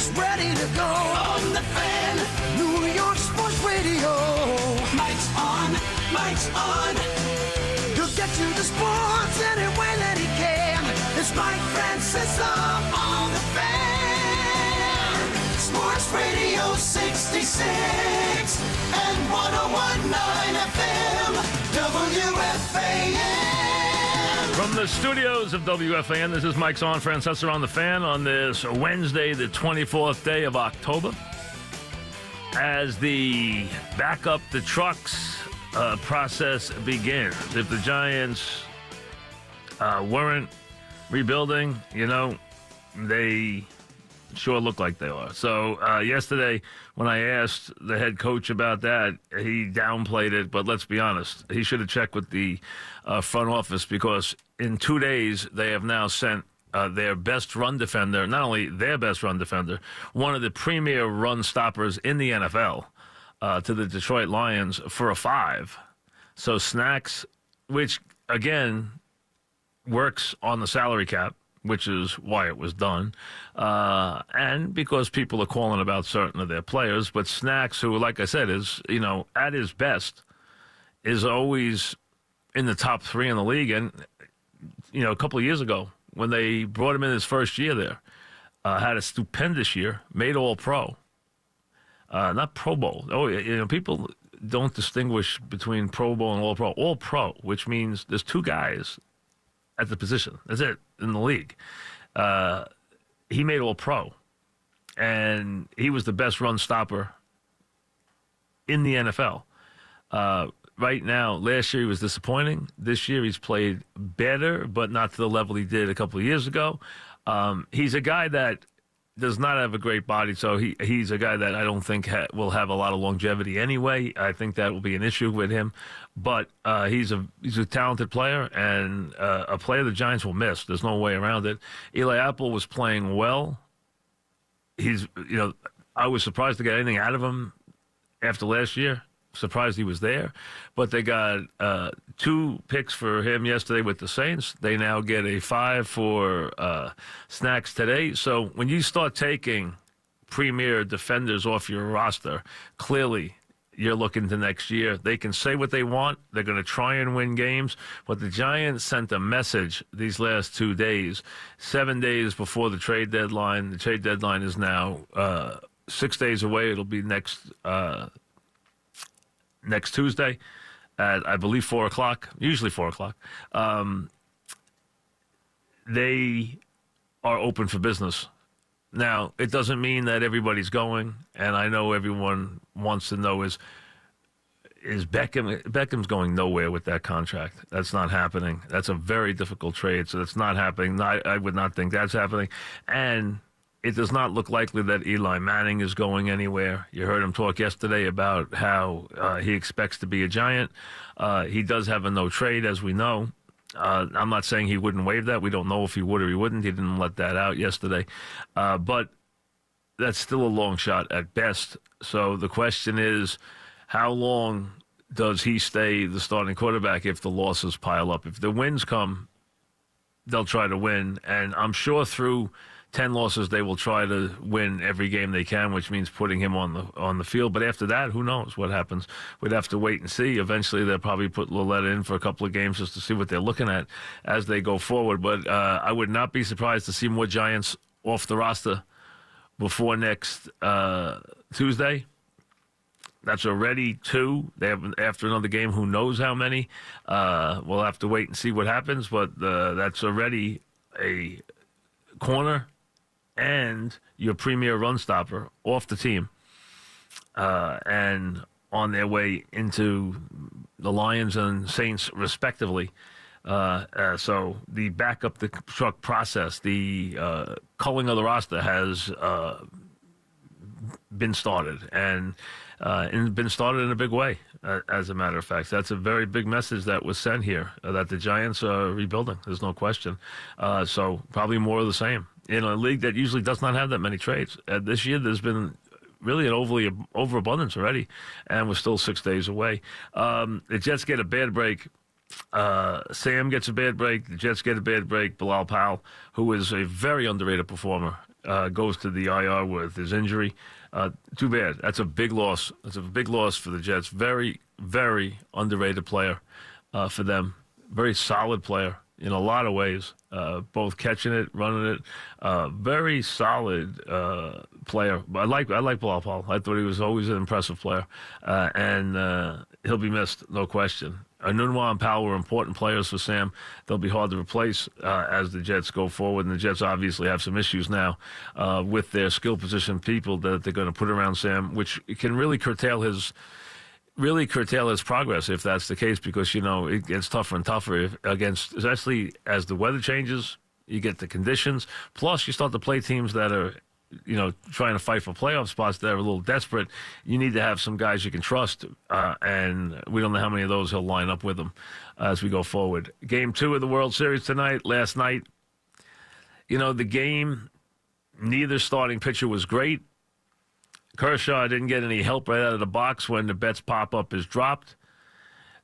is ready to go. On the Fan, New York Sports Radio. Mike's on, Mike's on. He'll get you the sports any way that he can. It's Mike Francesa on the Fan. Sports Radio 66 and 101.9 FM, WFAN. From the studios of WFAN, this is Mike's on Francesa on the Fan on this Wednesday, the 24th day of October. As the back up the trucks process begins, if the Giants weren't rebuilding, they sure look like they are. So yesterday, when I asked the head coach about that, he downplayed it. But let's be honest, he should have checked with the front office, because in 2 days they have now sent their best run defender, not only their best run defender, one of the premier run stoppers in the NFL, to the Detroit Lions for a 5. So Snacks, which again works on the salary cap, which is why it was done, and because people are calling about certain of their players. But Snacks, who, like I said, is, at his best, is always in the top 3 in the league. And, a couple of years ago, when they brought him in his first year there, had a stupendous year, made All-Pro. Not Pro Bowl. People don't distinguish between Pro Bowl and All-Pro. All-Pro, which means there's 2 guys at the position. That's it, in the league. He made All-Pro, and he was the best run stopper in the NFL. Right now, last year he was disappointing. This year he's played better, but not to the level he did a couple of years ago. He's a guy that does not have a great body, so he's a guy that I don't think will have a lot of longevity anyway. I think that will be an issue with him. But he's a talented player, and a player the Giants will miss. There's no way around it. Eli Apple was playing well. I was surprised to get anything out of him after last year. Surprised he was there. But they got 2 picks for him yesterday with the Saints. They now get a 5 for Snacks today. So when you start taking premier defenders off your roster, clearly you're looking to next year. They can say what they want. They're going to try and win games. But the Giants sent a message these last 2 days, 7 days before the trade deadline. The trade deadline is now 6 days away. It'll be next Tuesday at, I believe, 4 o'clock, usually 4 o'clock. They are open for business. Now, it doesn't mean that everybody's going, and I know everyone wants to know is Beckham's going nowhere with that contract. That's not happening. That's a very difficult trade, so that's not happening. I would not think that's happening. And it does not look likely that Eli Manning is going anywhere. You heard him talk yesterday about how he expects to be a Giant. He does have a no trade, as we know. I'm not saying he wouldn't waive that. We don't know if he would or he wouldn't. He didn't let that out yesterday. But that's still a long shot at best. So the question is, how long does he stay the starting quarterback if the losses pile up? If the wins come, they'll try to win. And I'm sure through 10 losses, they will try to win every game they can, which means putting him on the field. But after that, who knows what happens? We'd have to wait and see. Eventually, they'll probably put Lillette in for a couple of games just to see what they're looking at as they go forward. But I would not be surprised to see more Giants off the roster before next Tuesday. That's already 2. They have, after another game, who knows how many. We'll have to wait and see what happens. But that's already a corner and your premier run stopper off the team, and on their way into the Lions and Saints, respectively. So the back up the truck process, the culling of the roster has been started, and been started in a big way, as a matter of fact. That's a very big message that was sent here, that the Giants are rebuilding. There's no question. So probably more of the same. In a league that usually does not have that many trades. This year there's been really an overabundance already, and we're still 6 days away. The Jets get a bad break. Sam gets a bad break. The Jets get a bad break. Bilal Powell, who is a very underrated performer goes to the IR with his injury. Too bad. That's a big loss. That's a big loss for the Jets. Very, very underrated player for them. Very solid player in a lot of ways, both catching it, running it. Very solid player. I like Bilal Paul. I thought he was always an impressive player, and he'll be missed, no question. Nunwa and Powell were important players for Sam. They'll be hard to replace as the Jets go forward. And the Jets obviously have some issues now with their skill position people that they're going to put around Sam, which can really curtail his progress if that's the case, because, it gets tougher and tougher especially as the weather changes, you get the conditions. Plus, you start to play teams that are, trying to fight for playoff spots that are a little desperate. You need to have some guys you can trust, and we don't know how many of those he'll line up with them as we go forward. Game 2 of the World Series tonight. Last night, the game, neither starting pitcher was great. Kershaw didn't get any help right out of the box when the Betts pop-up is dropped.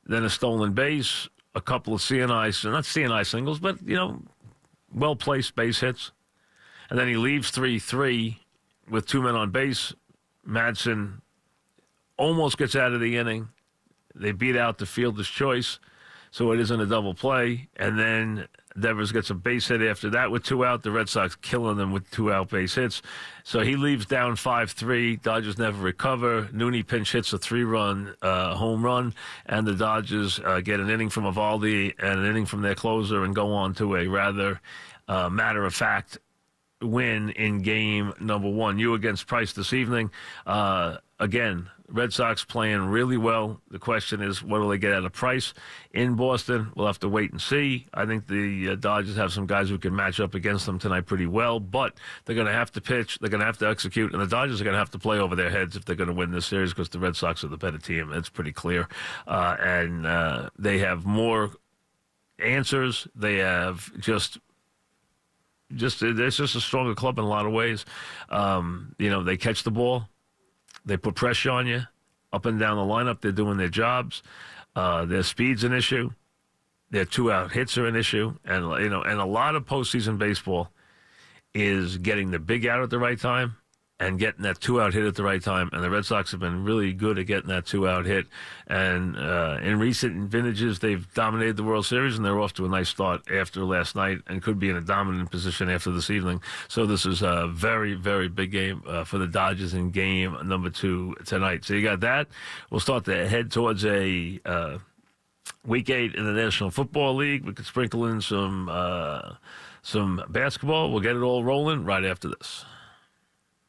Then a stolen base, a couple of not CNI singles, but, well-placed base hits. And then he leaves 3-3 with 2 men on base. Madsen almost gets out of the inning. They beat out the fielder's choice, so it isn't a double play. And then Devers gets a base hit after that with 2 out. The Red Sox killing them with 2 out base hits. So he leaves down 5-3. Dodgers never recover. Nooney pinch hits a 3-run home run, and the Dodgers get an inning from Evaldi and an inning from their closer and go on to a rather matter-of-fact win in game number 1. You against Price this evening. Again, Red Sox playing really well. The question is, what will they get out of Price in Boston? We'll have to wait and see. I think the Dodgers have some guys who can match up against them tonight pretty well, but they're going to have to pitch, they're going to have to execute, and the Dodgers are going to have to play over their heads if they're going to win this series, because the Red Sox are the better team. It's pretty clear. And they have more answers. They have it's just a stronger club in a lot of ways. They catch the ball. They put pressure on you up and down the lineup. They're doing their jobs. Their speed's an issue. Their 2-out hits are an issue. And, and a lot of postseason baseball is getting the big out at the right time and getting that 2-out hit at the right time. And the Red Sox have been really good at getting that 2-out hit. And in recent vintages, they've dominated the World Series, and they're off to a nice start after last night and could be in a dominant position after this evening. So this is a very, very big game for the Dodgers in game number 2 tonight. So you got that. We'll start to head towards a Week 8 in the National Football League. We could sprinkle in some basketball. We'll get it all rolling right after this.